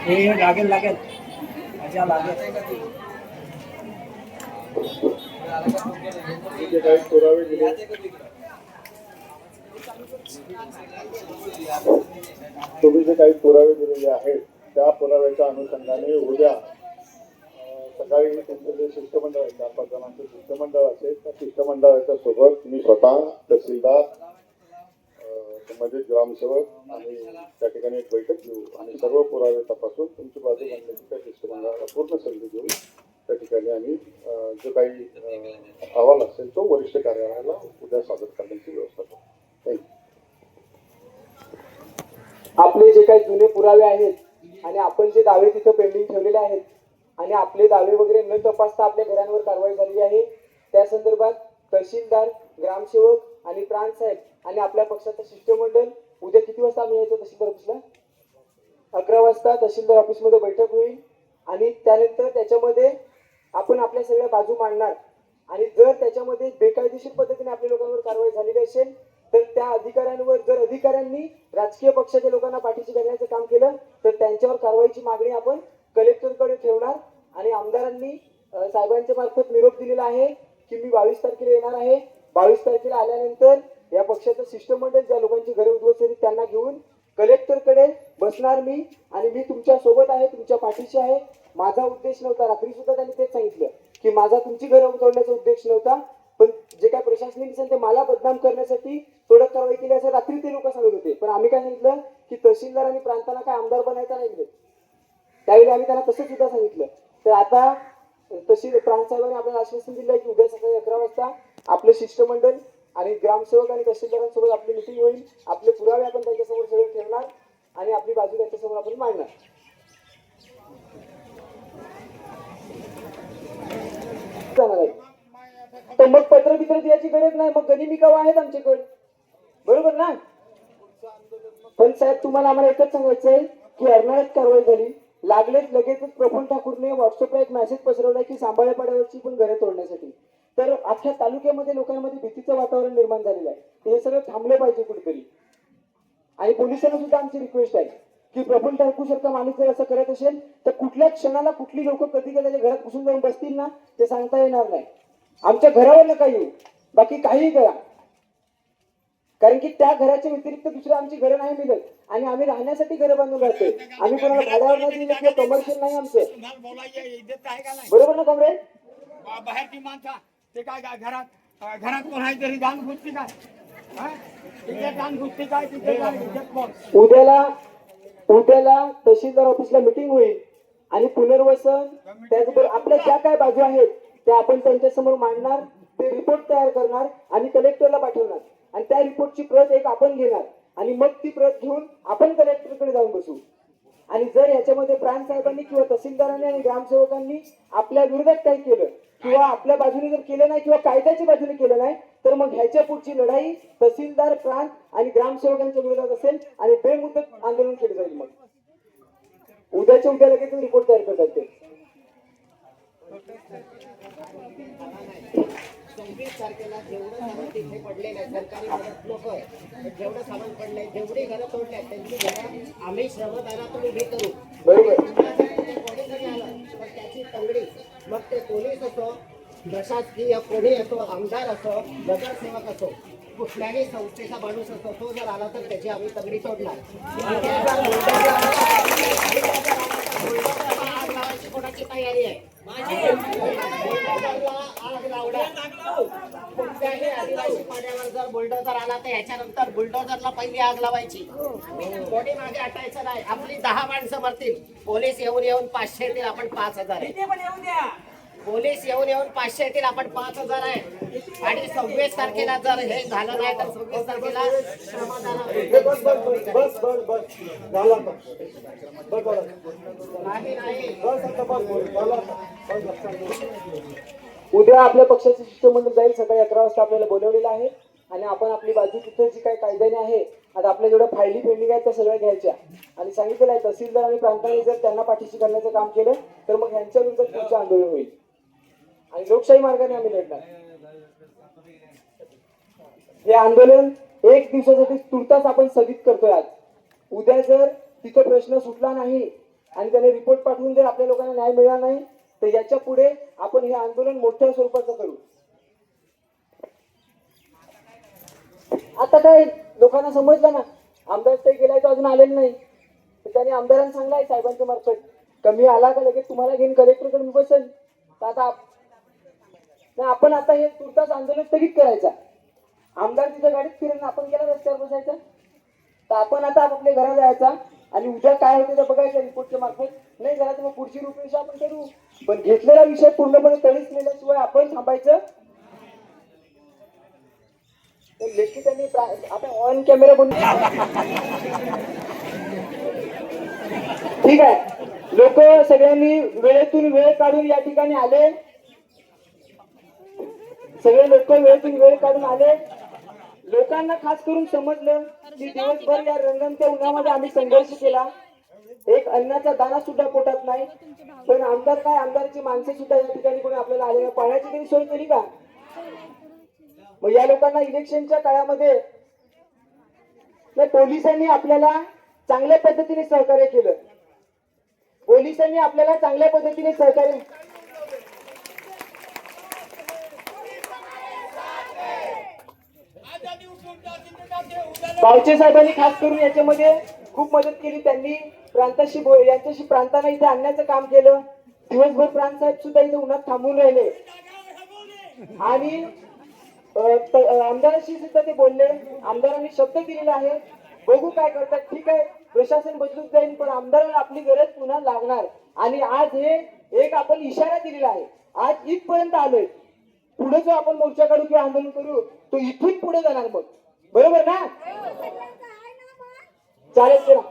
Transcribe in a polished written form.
हे लागेल लागेल अच्छा लागेल जे काही पुरावे दिले तुम्ही जे काही पुरावे दिलेले आहेत त्या पुराव्याच्या अनुषंगाने उद्या सकाळी तुमचं जे शिष्टमंडळ आहे 4-5 जणांचं शिष्टमंडळ असेल त्या शिष्टमंडळाच्या सोबत मी स्वतः तहसीलदार संबंधित ग्रामसेवक आणि त्या ठिकाणी एक बैठक घेऊ आणि सर्व पुरावे तपासून तुमची बाजू मांडण्याची त्या शिष्टमंडळाला पूर्ण संधी देऊ. त्या ठिकाणी आम्ही जो काही अहवाल असेल तो वरिष्ठ कार्यालयाला उद्या सादर करण्याची व्यवस्था करू. थँक्यू. आपले जे काही जुने पुरावे आहेत आणि आपण जे दावे तिथं पेंडिंग ठेवलेले आहेत आणि आपले दावे वगैरे न तपासता आपल्या घरांवर कारवाई झालेली आहे त्या संदर्भात तहसीलदार, ग्रामसेवक आणि प्रांत साहेब आणि आपल्या पक्षाचं शिष्टमंडळ उद्या किती वाजता आम्ही यायचं तहसीलदार ऑफिसला? 11 वाजता तहसीलदार ऑफिसमध्ये बैठक होईल आणि त्यानंतर त्याच्यामध्ये आपण आपल्या सगळ्या बाजू मांडणार आणि जर त्याच्यामध्ये बेकायदेशीर पद्धतीने आपल्या लोकांवर कारवाई झालेली असेल तर त्या अधिकाऱ्यांवर जर अधिकाऱ्यांनी राजकीय पक्षाच्या लोकांना पाठीशी घालण्याचं काम केलं तर त्यांच्यावर कारवाईची मागणी आपण कलेक्टरकडे ठेवणार आणि आमदारांनी साहेबांच्या मार्फत निरोप दिलेला आहे की मी 22 तारखेला येणार आहे. 22 तारखेला आल्यानंतर या पक्षाचं शिष्टमंडळ ज्या लोकांची घरे उद्ध्वस्त झाली त्यांना घेऊन कलेक्टरकडे बसणार मी आणि मी तुमच्या सोबत आहे, तुमच्या पाठीशी आहे. माझा उद्देश नव्हता, रात्री सुद्धा त्यांनी तेच सांगितलं की माझा तुमची घरं तोडण्याचा उद्देश नव्हता, पण जे काय प्रशासनिक दिसेल ते मला बदनाम करण्यासाठी तोडक कारवाई केली असं रात्री ते लोक सांगत होते. पण आम्ही काय सांगितलं की तहसीलदार आणि प्रांताला काय आमदार बनायचा नाही. त्यावेळी आम्ही त्यांना तसं सुद्धा सांगितलं. तर आता तशी प्रांत साहेबांनी आपल्याला आश्वासन दिलं की उद्या सकाळी 11 वाजता आपलं शिष्टमंडळ आणि ग्रामसेवक आणि तहसीलदारांसोबत आपली मिटिंग होईल. आपले पुरावे आपण त्यांच्यासमोर सगळे ठेवणार आणि आपली बाजू त्यांच्यासमोर आपण मांडणार. तर मग पत्र बित्र द्यायची गरज नाही, मग गनिमिकावा आहेत आमच्याकडे, बरोबर ना? पण साहेब तुम्हाला आम्हाला एकच सांगायचंय की अर्नाळ्यात कारवाई झाली, लागलेच लगेचच प्रफुल्ल ठाकूरने व्हॉट्सअपला एक मेसेज पसरवला की सांभाळ्या पाड्यावरची पण घरे तोडण्यासाठी. तर अख्ख्या तालुक्यामध्ये लोकांमध्ये भीतीचं वातावरण निर्माण झालेलं आहे. हे सगळं थांबलं पाहिजे कुठेतरी. आणि पोलिसांना सुद्धा आमची रिक्वेस्ट आहे की प्रफुल्ल ठाकूर सारखा माणूस जर असं करत असेल तर कुठल्या क्षणाला कुठली लोक कधी त्याच्या घरात घुसून जाऊन बसतील ना ते सांगता येणार नाही. आमच्या घरावर नका येऊ, बाकी काहीही करा, कारण की त्या घराच्या व्यतिरिक्त दुसरं आमची घरं नाही मिळत आणि आम्ही राहण्यासाठी घरं बांधून राहतोय. आम्ही कोणाला भाड्यावर नाही दिलं किंवा कमर्शियल नाही आमचं, बरोबर ना कॉम्रेड? बाहेरची माणसं ते काय घरात घरात कोणाची तरी जाण घुसती काय जाण घुसती काय उद्याला तहसीलदार ऑफिसला मिटिंग होईल आणि पुनर्वसन त्याचबरोबर आपल्या ज्या काय बाजू आहेत त्या आपण त्यांच्यासमोर मांडणार. ते रिपोर्ट तयार करणार आणि कलेक्टरला पाठवणार आणि त्या रिपोर्टची प्रत एक आपण घेणार आणि मग ती प्रत घेऊन आपण कलेक्टरकडे जाऊन बसू. आणि जर याच्यामध्ये प्रांत साहेबांनी किंवा तहसीलदारांनी आणि ग्रामसेवकांनी आपल्या विरोधात काही केलं किंवा आपल्या बाजूने जर केलं नाही किंवा कायद्याच्या बाजूने केलं नाही तर मग ह्याच्या पुढची लढाई तहसीलदार, प्रांत आणि ग्रामसेवकांच्या विरोधात असेल आणि बेमुदत आंदोलन केलं जाईल. मग उद्याच्या उद्या लगेच रिपोर्ट तयार करतात ते. 26 तारखेला जेवढं सामान तिथे पडलेलं आहे सरकारी मदत लोक जेवढं सामान पडलंय जेवढी घरं तोडल्या त्यांची घरं आम्ही श्रमदानातून उभी करू. बरोबर. कोणी जरी आलं तर त्याची तंगडी, मग ते पोलीस असो, प्रशासकीय कोणी असो, आमदार असो, नगरसेवक असो, कुठल्याही संस्थेचा माणूस असो, तो जर आला तर त्याची आम्ही तंगडी तोडणार. आग लावायची कोणाची तयारी आहे? आग लावणार. कुठल्याही आदिवासी पाड्यावर जर बुलडोजर आला तर ह्याच्यानंतर बुलडोजरला पहिली आग लावायची. कोणी मागे हटायचं नाही. आपली 10 माणसं मरतील, पोलीस येऊन 500 येतील, आपण 5000 आहे. पोलीस येऊन 500 येतील, आपण 5000 आहे. आणि 26 तारखेला जर हे झालं नाही तर 26 तारखेला उद्या आपल्या पक्षाचे शिष्टमंडळ जाईल. सकाळी 11 वाजता आपल्याला बोलवलेलं आहे आणि आपण आपली बाजू तिथे जी काही कायद्याने आहे आता आपल्या जेवढ्या फायली पेंडिंग आहेत त्या सगळ्या घ्यायच्या आणि सांगितलेलं आहे तहसीलदार आणि प्रांतांनी जर त्यांना पाठीशी घालण्याचं काम केलं तर मग ह्यांच्या विरुद्ध पुढचं आंदोलन होईल आणि लोकशाही मार्गाने आम्ही लढणार. हे आंदोलन 1 दिवसासाठी तुर्तास आपण स्थगित करतोय आज. उद्या जर तिथं प्रश्न सुटला नाही आणि त्याने रिपोर्ट पाठवून जर आपल्या लोकांना न्याय मिळाला नाही तर याच्या पुढे आपण हे आंदोलन मोठ्या स्वरूपाचं करू. आता काय लोकांना समजलं ना, आमदार ते गेलाय तो अजून आलेला नाही, तर त्याने आमदारांना सांगलाय साहेबांच्या मार्फत कमी आला का लगेच तुम्हाला घेऊन कलेक्टरकडे मी बसेल. तर आता आपण आता हे तुर्तास आंदोलन स्थगित करायचा. आमदार तिथं गाडीत फिरून आपण गेला रस्त्यावर बसायचा. तर आपण आता आपल्या घरात जायचा आणि उद्या काय होते ते बघायचं रिपोर्टच्या मार्फत. नाही झालं तर मग पुढची रूपरेषा आपण करू, पण घेतलेला विषय पूर्णपणे तडीस नेल्याशिवाय आपण थांबायचं. लेखी त्यांनी आपण ऑन कॅमेरा बनवून ठीक आहे. लोक सगळ्यांनी वेळेतून वेळ काढून या ठिकाणी आले. सगळे लोक वेळेतून वेळ काढून आले. लोकांना खास करून समजलं की दिवसभर या रंगमच्या उन्हामध्ये आम्ही संघर्ष केला. एक अन्नाचा दाना सुद्धा पोटात नाही, पण आमदार काय आमदारची माणसं सुद्धा या ठिकाणी कोणी आपल्याला आले नाही. पाण्याची तरी सोय केली का? मग या लोकांना इलेक्शनच्या काळामध्ये पोलिसांनी आपल्याला चांगल्या पद्धतीने सहकार्य केलं. पोलिसांनी आपल्याला चांगल्या पद्धतीने सहकार्य बावचे साहेबांनी खास करून याच्यामध्ये खूप मदत केली. त्यांनी यांच्याशी प्रांतांना इथे आणण्याचं काम केलं. दिवसभर प्रांत साहेब सुद्धा इथे उन्हात थांबून राहिले आणि आमदारांशी सुद्धा ते बोलले. आमदारांनी शब्द दिलेला आहे, बघू काय करतात. ठीक आहे, प्रशासन बदलून जाईल, पण आमदारांना आपली गरज पुन्हा लागणार. आणि आज हे एक आपण इशारा दिलेला आहे. आज इथपर्यंत आलोय, पुढे जो आपण मोर्चा काढू किंवा आंदोलन करू तो इथून पुढे जाणार. मग बरोबर ना? चालेल चला.